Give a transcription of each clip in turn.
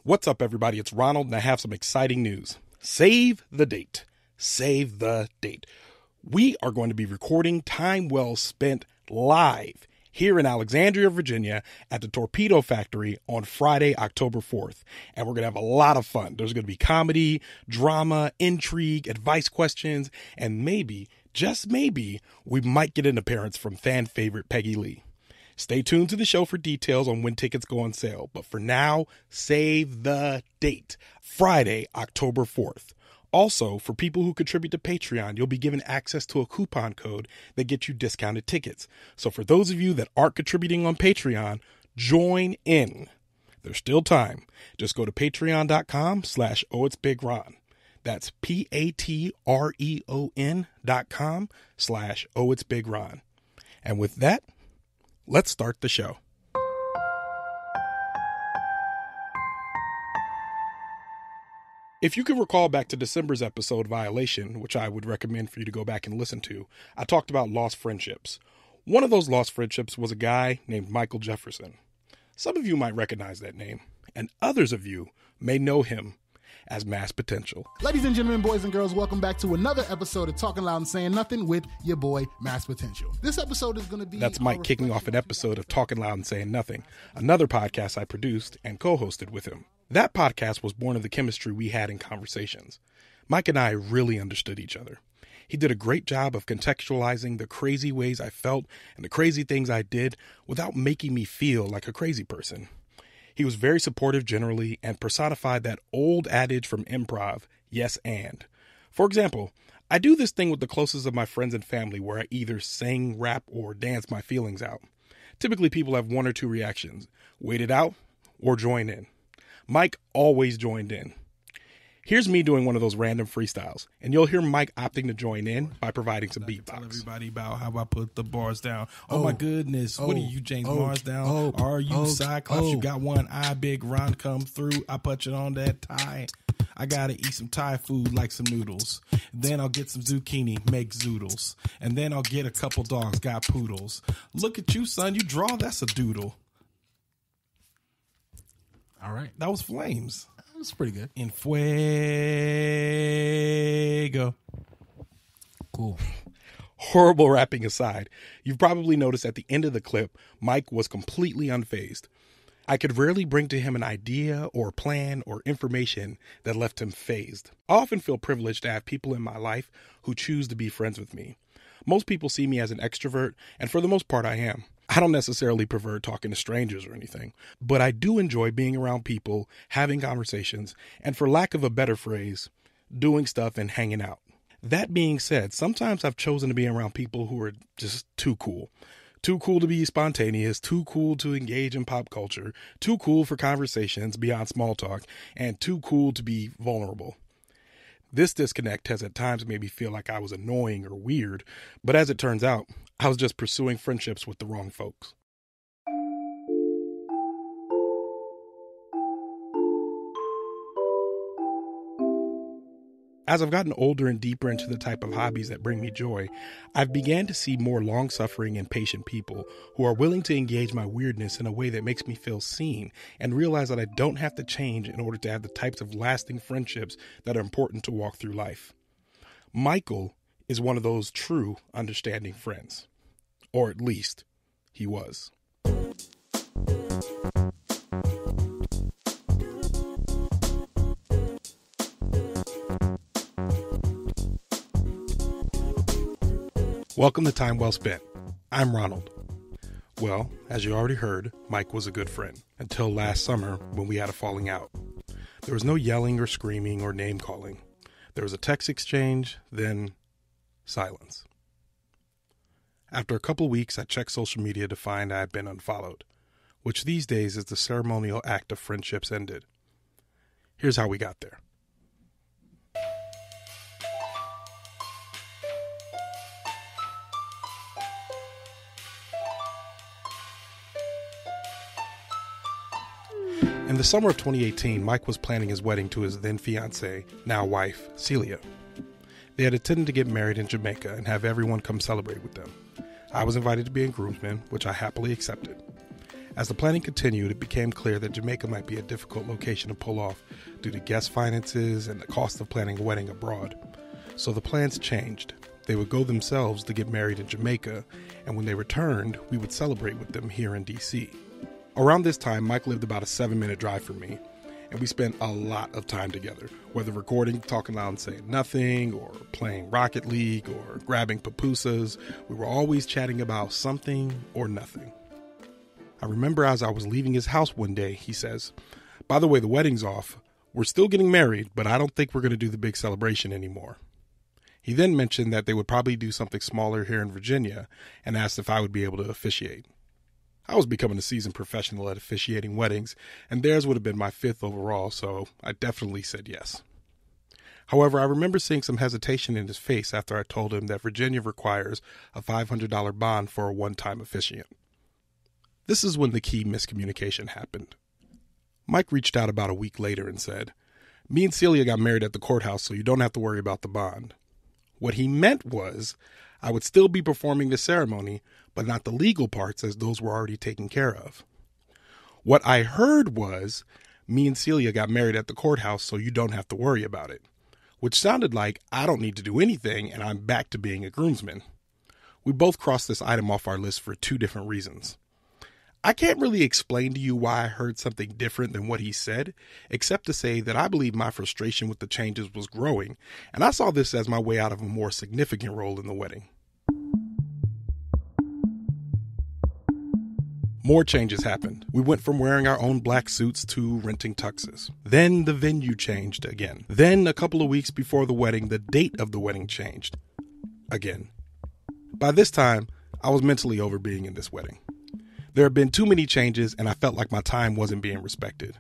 What's up, everybody? It's Ronald, and I have some exciting news. Save the date. Save the date. We are going to be recording Time Well Spent live here in Alexandria, Virginia at the Torpedo Factory on Friday, October 4th. And we're going to have a lot of fun. There's going to be comedy, drama, intrigue, advice questions, and maybe, just maybe, we might get an appearance from fan favorite Peggy Lee. Stay tuned to the show for details on when tickets go on sale. But for now, save the date. Friday, October 4th. Also, for people who contribute to Patreon, you'll be given access to a coupon code that gets you discounted tickets. So for those of you that aren't contributing on Patreon, join in. There's still time. Just go to patreon.com/OhitsBigRon. That's patreon.com/OhitsBigRon. And with that, let's start the show. If you can recall back to December's episode, Violation, which I would recommend for you to go back and listen to, I talked about lost friendships. One of those lost friendships was a guy named Michael Jefferson. Some of you might recognize that name, and others of you may know him as Mass Potential. Ladies and gentlemen, boys and girls, welcome back to another episode of Talking Loud and Saying Nothing with your boy, Mass Potential. This episode is going to be... That's Mike kicking off an episode of Talking Loud and Saying Nothing, another podcast I produced and co-hosted with him. That podcast was born of the chemistry we had in conversations. Mike and I really understood each other. He did a great job of contextualizing the crazy ways I felt and the crazy things I did without making me feel like a crazy person. He was very supportive generally and personified that old adage from improv, yes and. For example, I do this thing with the closest of my friends and family where I either sing, rap, or dance my feelings out. Typically people have one or two reactions: wait it out or join in. Mike always joined in. Here's me doing one of those random freestyles, and you'll hear Mike opting to join in by providing some beatbox. Tell everybody about how I put the bars down. Oh my goodness, what are you, James Mars down? Are you Cyclops? You got one eye, Big Ron come through. I put it on that tie. I gotta eat some Thai food like some noodles. Then I'll get some zucchini, make zoodles. And then I'll get a couple dogs, got poodles. Look at you, son, you draw, that's a doodle. All right. That was Flames. That's pretty good. In fuego. Cool. Horrible rapping aside, you've probably noticed at the end of the clip, Mike was completely unfazed. I could rarely bring to him an idea or plan or information that left him fazed. I often feel privileged to have people in my life who choose to be friends with me. Most people see me as an extrovert, and for the most part I am. I don't necessarily prefer talking to strangers or anything, but I do enjoy being around people, having conversations, and for lack of a better phrase, doing stuff and hanging out. That being said, sometimes I've chosen to be around people who are just too cool. Too cool to be spontaneous, too cool to engage in pop culture, too cool for conversations beyond small talk, and too cool to be vulnerable. This disconnect has at times made me feel like I was annoying or weird, but as it turns out, I was just pursuing friendships with the wrong folks. As I've gotten older and deeper into the type of hobbies that bring me joy, I've began to see more long-suffering and patient people who are willing to engage my weirdness in a way that makes me feel seen and realize that I don't have to change in order to have the types of lasting friendships that are important to walk through life. Michael is one of those true understanding friends. Or at least, he was. Welcome to Time Well Spent. I'm Ronald. Well, as you already heard, Mike was a good friend until last summer when we had a falling out. There was no yelling or screaming or name calling. There was a text exchange, then silence. After a couple weeks, I checked social media to find I had been unfollowed, which these days is the ceremonial act of friendships ended. Here's how we got there. In the summer of 2018, Mike was planning his wedding to his then fiancée, now wife, Celia. They had intended to get married in Jamaica and have everyone come celebrate with them. I was invited to be a groomsman, which I happily accepted. As the planning continued, it became clear that Jamaica might be a difficult location to pull off due to guest finances and the cost of planning a wedding abroad. So the plans changed. They would go themselves to get married in Jamaica, and when they returned, we would celebrate with them here in D.C. Around this time, Mike lived about a 7-minute drive from me, and we spent a lot of time together, whether recording Talking Loud and Saying Nothing, or playing Rocket League, or grabbing pupusas. We were always chatting about something or nothing. I remember as I was leaving his house one day, he says, "By the way, the wedding's off. We're still getting married, but I don't think we're going to do the big celebration anymore." He then mentioned that they would probably do something smaller here in Virginia and asked if I would be able to officiate. I was becoming a seasoned professional at officiating weddings, and theirs would have been my 5th overall, so I definitely said yes. However, I remember seeing some hesitation in his face after I told him that Virginia requires a $500 bond for a one-time officiant. This is when the key miscommunication happened. Mike reached out about a week later and said, "Me and Celia got married at the courthouse, so you don't have to worry about the bond." What he meant was I would still be performing the ceremony, but not the legal parts, as those were already taken care of. What I heard was, "Me and Celia got married at the courthouse, so you don't have to worry about it," which sounded like I don't need to do anything and I'm back to being a groomsman. We both crossed this item off our list for 2 different reasons. I can't really explain to you why I heard something different than what he said, except to say that I believe my frustration with the changes was growing, and I saw this as my way out of a more significant role in the wedding. More changes happened. We went from wearing our own black suits to renting tuxes. Then the venue changed again. Then a couple of weeks before the wedding, the date of the wedding changed again. By this time, I was mentally over being in this wedding. There had been too many changes, and I felt like my time wasn't being respected.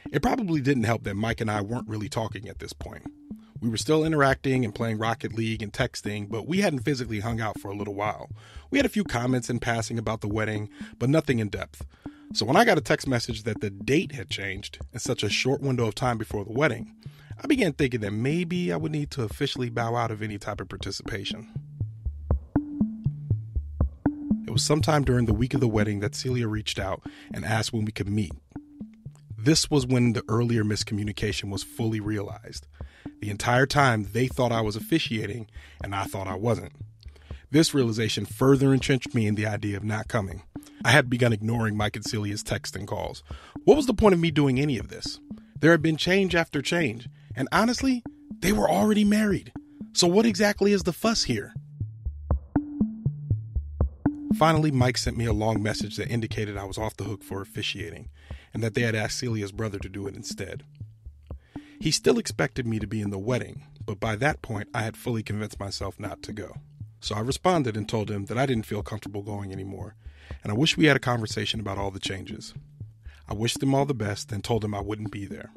It probably didn't help that Mike and I weren't really talking at this point. We were still interacting and playing Rocket League and texting, but we hadn't physically hung out for a little while. We had a few comments in passing about the wedding, but nothing in depth. So when I got a text message that the date had changed in such a short window of time before the wedding, I began thinking that maybe I would need to officially bow out of any type of participation. It was sometime during the week of the wedding that Celia reached out and asked when we could meet. This was when the earlier miscommunication was fully realized. The entire time they thought I was officiating and I thought I wasn't. This realization further entrenched me in the idea of not coming. I had begun ignoring Mike and Celia's texts and calls. What was the point of me doing any of this? There had been change after change, and honestly, they were already married. So what exactly is the fuss here? Finally, Mike sent me a long message that indicated I was off the hook for officiating, and that they had asked Celia's brother to do it instead. He still expected me to be in the wedding, but by that point, I had fully convinced myself not to go. So I responded and told him that I didn't feel comfortable going anymore, and I wish we had a conversation about all the changes. I wished him all the best and told him I wouldn't be there.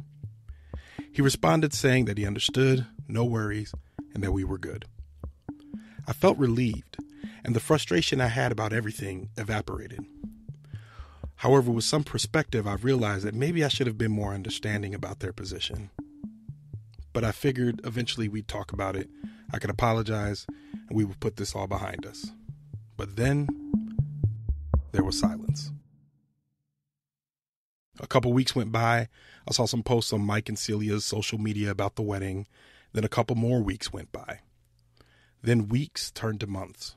He responded saying that he understood, no worries, and that we were good. I felt relieved, and the frustration I had about everything evaporated. However, with some perspective, I've realized that maybe I should have been more understanding about their position. But I figured eventually we'd talk about it, I could apologize, and we would put this all behind us. But then, there was silence. A couple weeks went by. I saw some posts on Mike and Celia's social media about the wedding. Then a couple more weeks went by. Then weeks turned to months.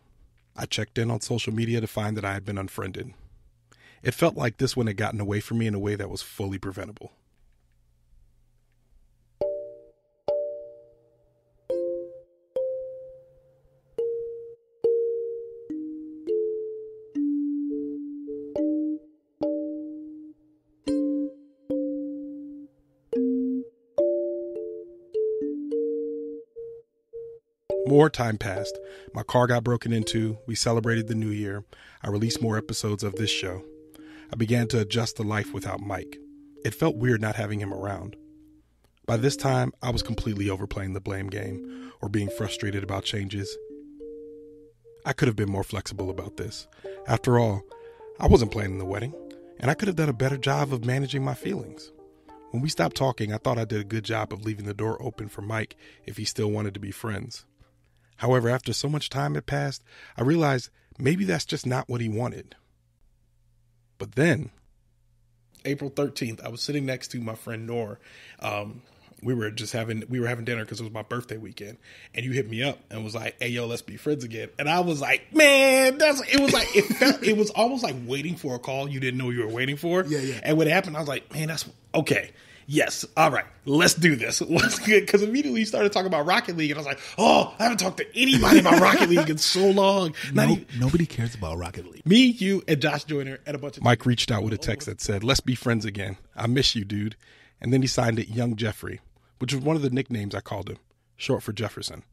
I checked in on social media to find that I had been unfriended. It felt like this one had gotten away from me in a way that was fully preventable. More time passed. My car got broken into. We celebrated the new year. I released more episodes of this show. I began to adjust to life without Mike. It felt weird not having him around. By this time, I was completely overplaying the blame game or being frustrated about changes. I could have been more flexible about this. After all, I wasn't planning the wedding, and I could have done a better job of managing my feelings. When we stopped talking, I thought I did a good job of leaving the door open for Mike if he still wanted to be friends. However, after so much time had passed, I realized maybe that's just not what he wanted. But then April 13th. I was sitting next to my friend Noor. We were having dinner because it was my birthday weekend, and you hit me up and was like, "Hey, yo, let's be friends again." And I was like, "Man, it was almost like waiting for a call you didn't know you were waiting for." Yeah. And when it happened, I was like, "Man, that's okay. Yes, all right, let's do this." What's good? Because immediately you started talking about Rocket League, and I was like, "Oh, I haven't talked to anybody about Rocket League in so long." Nobody cares about Rocket League. Me, you, and Josh Joyner, and a bunch of Mike reached out with a text that said, "Let's be friends again. I miss you, dude." And then he signed it Young Jeffrey, which was one of the nicknames I called him, short for Jefferson.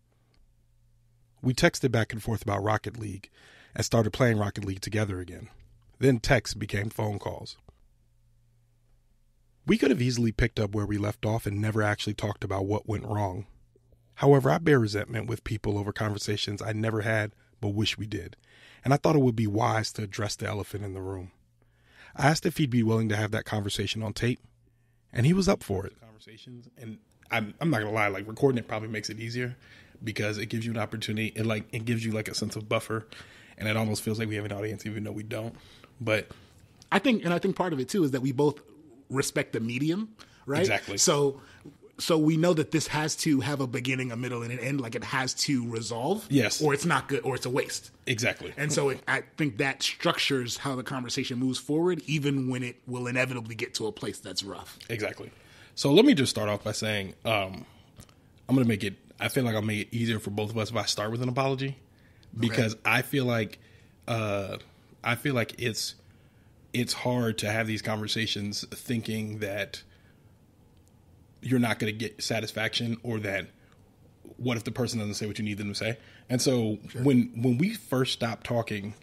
We texted back and forth about Rocket League and started playing Rocket League together again. Then texts became phone calls. We could have easily picked up where we left off and never actually talked about what went wrong. However, I bear resentment with people over conversations I never had but wish we did, and I thought it would be wise to address the elephant in the room. I asked if he'd be willing to have that conversation on tape, and he was up for it. Conversations, and I'm not gonna lie, like recording it probably makes it easier because it gives you an opportunity. It gives you like a sense of buffer, and it almost feels like we have an audience even though we don't. But I think part of it too is that we both respect the medium, right? Exactly. So we know that this has to have a beginning, a middle, and an end. Like it has to resolve. Yes. Or it's not good, or it's a waste. Exactly. And so I think that structures how the conversation moves forward, even when it will inevitably get to a place that's rough. Exactly. So let me just start off by saying I feel like I'll make it easier for both of us if I start with an apology, because okay. I feel like it's hard to have these conversations thinking that you're not going to get satisfaction, or that what if the person doesn't say what you need them to say. And so sure. when we first stopped talking,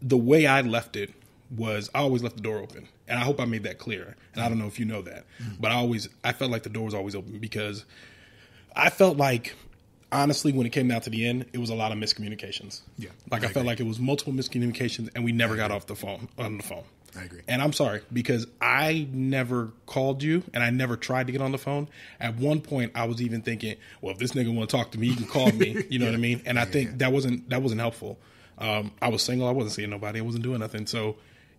the way I left it was I always left the door open. And I hope I made that clear. And I don't know if you know that, but I felt like the door was always open, because I felt like, honestly, when it came down to the end, it was a lot of miscommunications. Yeah. Like I felt like it was multiple miscommunications, and we never got on the phone. I agree. And I'm sorry, because I never called you and I never tried to get on the phone. At one point I was even thinking, well, if this nigga want to talk to me, he can call me. You know what I mean? And I think that wasn't helpful. I was single. I wasn't seeing nobody. I wasn't doing nothing. So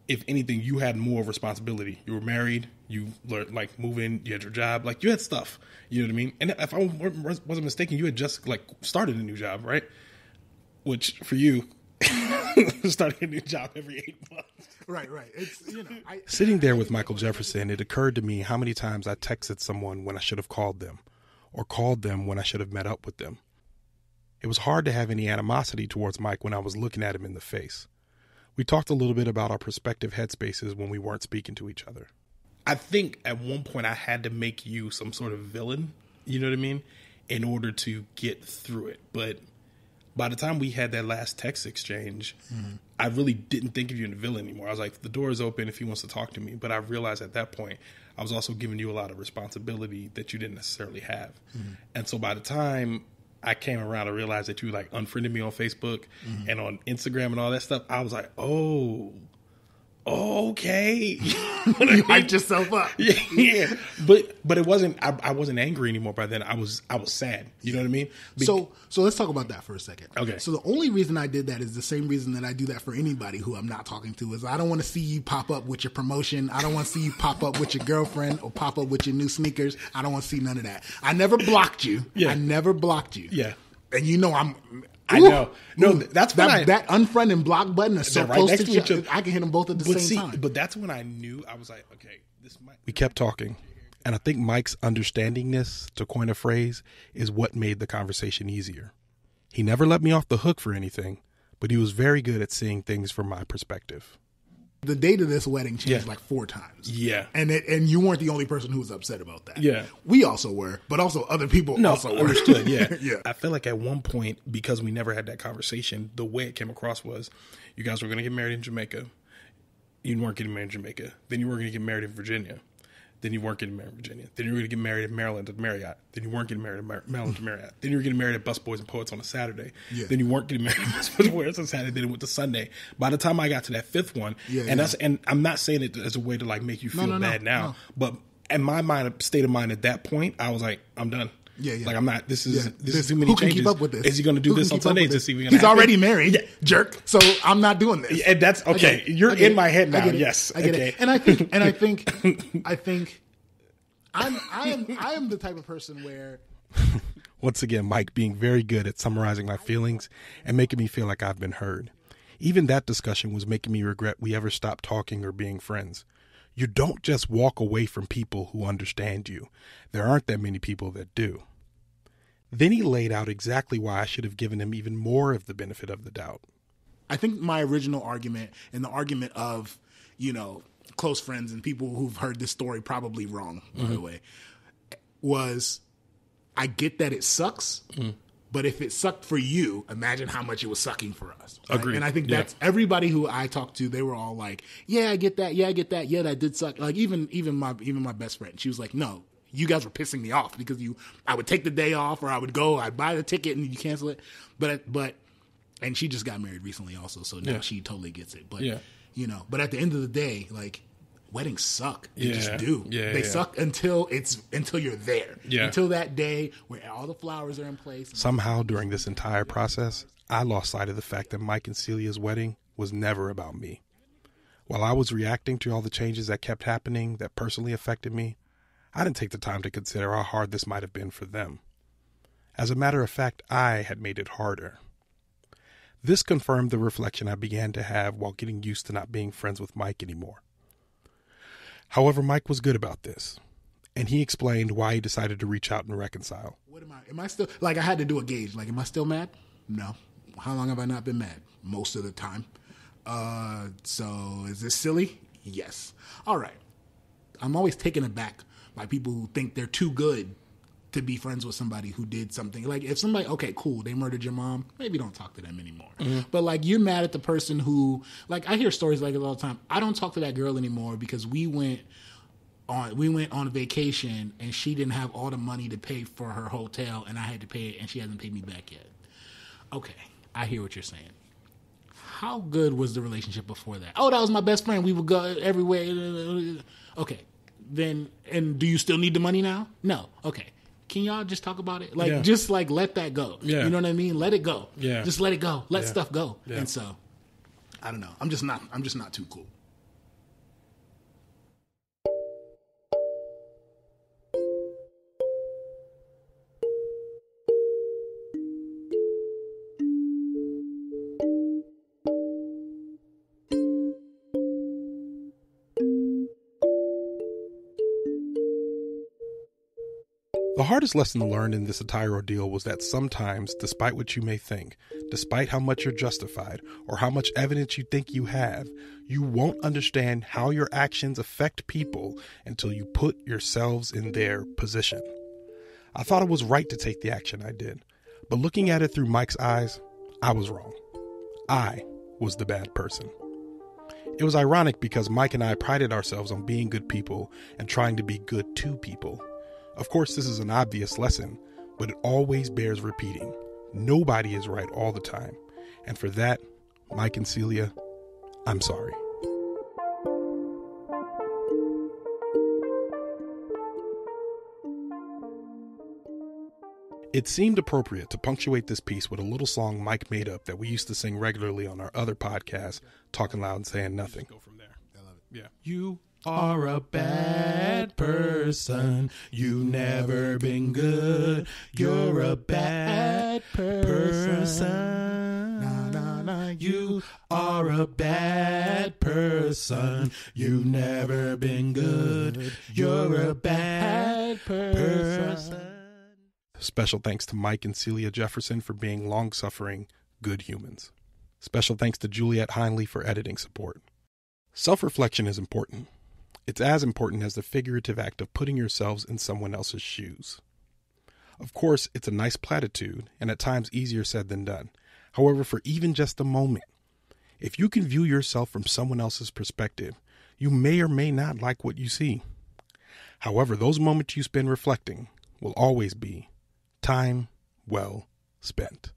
if anything, you had more responsibility. You were married. You learned, like, moving. You had your job. Like, you had stuff. You know what I mean? And if I wasn't mistaken, you had just, like, started a new job, right? Which, for you, starting a new job every 8 months. Right. It's, Sitting there with Michael Jefferson, it occurred to me how many times I texted someone when I should have called them, or called them when I should have met up with them. It was hard to have any animosity towards Mike when I was looking at him in the face. We talked a little bit about our prospective headspaces when we weren't speaking to each other. I think at one point I had to make you some sort of villain, you know what I mean, in order to get through it. But by the time we had that last text exchange, I really didn't think of you as a villain anymore. I was like, the door is open if he wants to talk to me. But I realized at that point, I was also giving you a lot of responsibility that you didn't necessarily have. And so by the time I came around, I realized that you like unfriended me on Facebook and on Instagram and all that stuff. I was like, oh, okay. You hyped yourself up. Yeah. But it wasn't, I wasn't angry anymore by then. I was sad. You know what I mean? So let's talk about that for a second. Okay. So the only reason I did that is the same reason that I do that for anybody who I'm not talking to, is I don't want to see you pop up with your promotion. I don't want to see you pop up with your girlfriend or pop up with your new sneakers. I don't want to see none of that. I never blocked you. Yeah. I never blocked you. Yeah. And you know I know. No, that's when that unfriend and block button is so right close next to each other. I can hit them both at the same time. But that's when I knew. I was like, okay, this might. We kept talking, and I think Mike's understandingness, to coin a phrase, is what made the conversation easier. He never let me off the hook for anything, but he was very good at seeing things from my perspective. The date of this wedding changed like 4 times. Yeah. And you weren't the only person who was upset about that. Yeah. We also were, but also other people also were. Understood, yeah. Yeah. I feel like at one point, because we never had that conversation, the way it came across was you guys were going to get married in Jamaica. You weren't getting married in Jamaica. Then you were going to get married in Virginia. Then you weren't getting married in Virginia. Then you were going to get married in Maryland at the Marriott. Then you weren't getting married in Maryland at Marriott. Then you were getting married at Busboys and Poets on a Saturday. Yeah. Then you weren't getting married at Busboys and Poets on a Saturday. Then it went to Sunday. By the time I got to that 5th one, and I'm not saying it as a way to like make you feel bad now, but in my state of mind at that point, I was like, I'm done. Yeah, yeah. Like I'm not. This is too many Who can changes. keep up with this? Is he going to do this on Sundays to see if we He's already married, jerk. So I'm not doing this. And that's okay. You're in my head now. Yes, I get okay. it. And I think I am the type of person where. Once again, Mike being very good at summarizing my feelings and making me feel like I've been heard. Even that discussion was making me regret we ever stopped talking or being friends. You don't just walk away from people who understand you. There aren't that many people that do. Then he laid out exactly why I should have given him even more of the benefit of the doubt. I think my original argument and the argument of, close friends and people who've heard this story probably wrong, by the way, was I get that it sucks, but if it sucked for you, imagine how much it was sucking for us. Right? Agreed. And I think that's everybody who I talked to, they were all like, yeah, I get that. Yeah, I get that. Yeah, that did suck. Like even my best friend, she was like, no, you guys were pissing me off because I would take the day off or I would go, I'd buy the ticket and you cancel it. And she just got married recently also. So now she totally gets it. But, but at the end of the day, like, weddings suck. They just do. They suck until you're there. Yeah. Until that day where all the flowers are in place. Somehow during this entire process, I lost sight of the fact that Mike and Celia's wedding was never about me. While I was reacting to all the changes that kept happening that personally affected me, I didn't take the time to consider how hard this might have been for them. As a matter of fact, I had made it harder. This confirmed the reflection I began to have while getting used to not being friends with Mike anymore. However, Mike was good about this, and he explained why he decided to reach out and reconcile. What am I still, like I had to do a gauge, like am I still mad? No. How long have I not been mad? Most of the time. So is this silly? Yes. All right. I'm always taken aback by people who think they're too good to be friends with somebody who did something. Like if somebody, okay, cool, they murdered your mom, maybe don't talk to them anymore. But like you're mad at the person who, like I hear stories like it all the time. I don't talk to that girl anymore because we went on a vacation and she didn't have all the money to pay for her hotel and I had to pay it and she hasn't paid me back yet. Okay, I hear what you're saying. How good was the relationship before that? Oh, that was my best friend. We would go everywhere. Okay, then, and do you still need the money now? No. Okay. Can y'all just talk about it? Like, just like let that go. Yeah. You know what I mean? Let it go. Yeah. Just let it go. Let stuff go. Yeah. And so, I don't know. I'm just not too cool. The hardest lesson learned in this entire ordeal was that sometimes, despite what you may think, despite how much you're justified or how much evidence you think you have, you won't understand how your actions affect people until you put yourselves in their position. I thought it was right to take the action I did, but looking at it through Mike's eyes, I was wrong. I was the bad person. It was ironic because Mike and I prided ourselves on being good people and trying to be good to people. Of course, this is an obvious lesson, but it always bears repeating. Nobody is right all the time. And for that, Mike and Celia, I'm sorry. It seemed appropriate to punctuate this piece with a little song Mike made up that we used to sing regularly on our other podcast, Talking Loud and Saying Nothing. Go from there. I love it. Yeah. You are a bad person. You never been good. You're a bad person. Nah, nah, nah. You are a bad person. You never been good. You're a bad person. Special thanks to Mike and Celia Jefferson for being long-suffering, good humans. Special thanks to Juliet Heinley for editing support. Self-reflection is important. It's as important as the figurative act of putting yourselves in someone else's shoes. Of course, it's a nice platitude, and at times easier said than done. However, for even just a moment, if you can view yourself from someone else's perspective, you may or may not like what you see. However, those moments you spend reflecting will always be time well spent.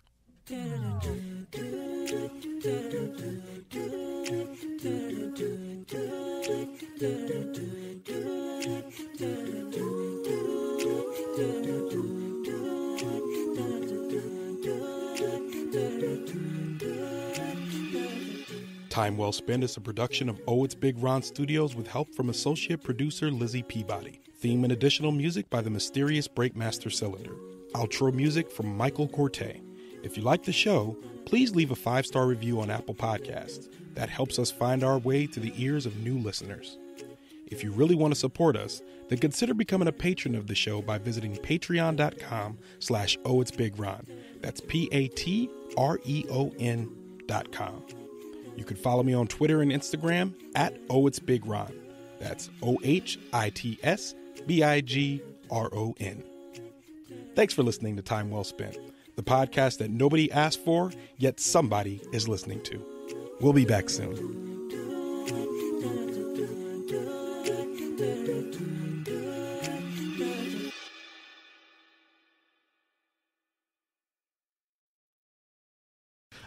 Time Well Spent is a production of OhitsBigRon Studios with help from associate producer Lizzie Peabody. Theme and additional music by the mysterious Breakmaster Cylinder. Outro music from Michael Corte. If you like the show, please leave a 5-star review on Apple Podcasts. That helps us find our way to the ears of new listeners. If you really want to support us, then consider becoming a patron of the show by visiting patreon.com/OhitsBigRon. That's PATREON.com. You can follow me on Twitter and Instagram @OhitsBigRon. That's OhitsBigRon. Thanks for listening to Time Well Spent, the podcast that nobody asked for, yet somebody is listening to. We'll be back soon.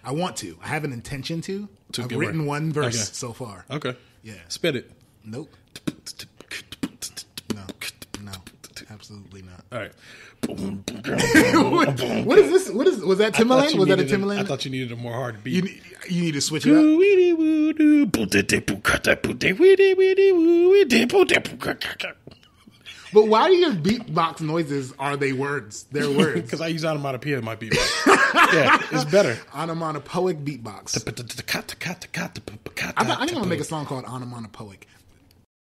I want to. I have an intention to. I've written one verse so far. Okay. Yeah. Spit it. Nope. No. Absolutely not. All right. What is this? Was that Timbaland? Was that a Timbaland? I thought you needed a more hard beat. You need to switch it up. But why do your beatbox noises, are they words? They're words. Because I use onomatopoeia in my beatbox. Yeah, it's better. Onomatopoeic beatbox. I think I'm going to make a song called Onomatopoeic.